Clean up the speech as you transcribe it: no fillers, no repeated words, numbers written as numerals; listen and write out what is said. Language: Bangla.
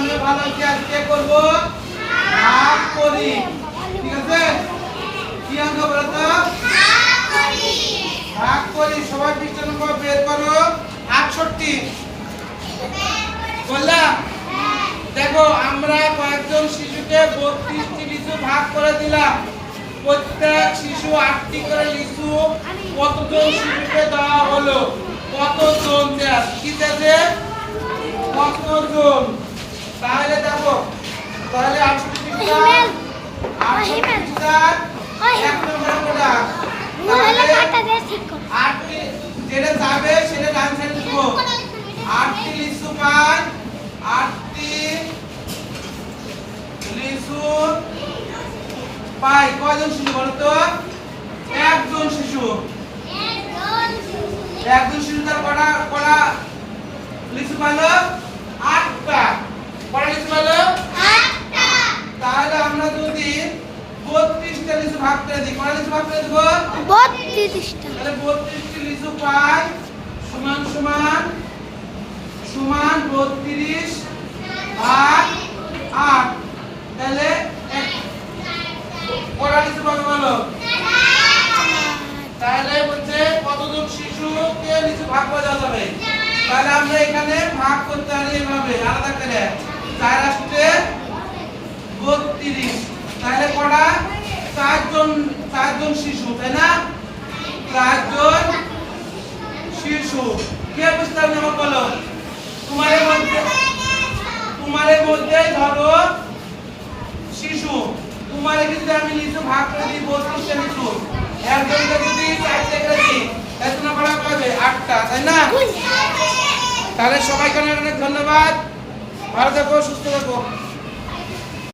আমরা ভালো হচ্ছে আজকে করব ভাগ করি। ঠিক আছে, কি অঙ্ক বলো তো? ভাগ করি। সবাই পৃষ্ঠা নম্বর বের করো। 68 বললাম। দেখো আমরা কয়েকজন শিশুকে 32টি লিচু ভাগ করে দিলাম। প্রত্যেক শিশু 8টি করে লিচু কতজন শিশুকে দেওয়া হলো? কতজন দেয়? কি দেবে? কতজন? তাহলে দেখো, তাহলে 68টা এক নম্বর কোডা। তাহলে 8টি যেটা যাবে সেটা ডান সাইডে লিখো। 8টি লিচু পাই, 8টি লিচু পাই কয়জন শিশু বলো তো? একজন শিশু। একজন শিশু তার কটা লিচু পাইলো? 8টা। কটা লিচু পাইলো? 8টা। তাহলে আমরা যদি 32টা লিচু ভাগ করে দিই, কটা লিচু ভাগ করে দেব? 32টা। তাহলে 32টি লিচু পাই সমান সমান 32 ভাগ 8। তাহলে কটা লিচু পাবে বলো? তাহলে বলছে কতজন শিশুকে লিচু ভাগ করে দেওয়া যাবে? তাহলে আমরা এখানে ভাগ করতে পারি এভাবে আলাদা করে। 4 আসতে 32। তাহলে কটা? 4জন শিশু, তাই না? 4জন শিশু। কে বুঝতে পারবে আমার বলো? তোমার মধ্যে ধরো শিশু, তোমার যদি আমি লিচু ভাগ করে দিই 32টা লিচু, একজনকে যদি 4টা করে দিই তাহলে তোমার কটা পাবে? 8টা, তাই না? তাহলে সবাইকে অনেক অনেক ধন্যবাদ। ভালো থেকো, সুস্থ থেকো।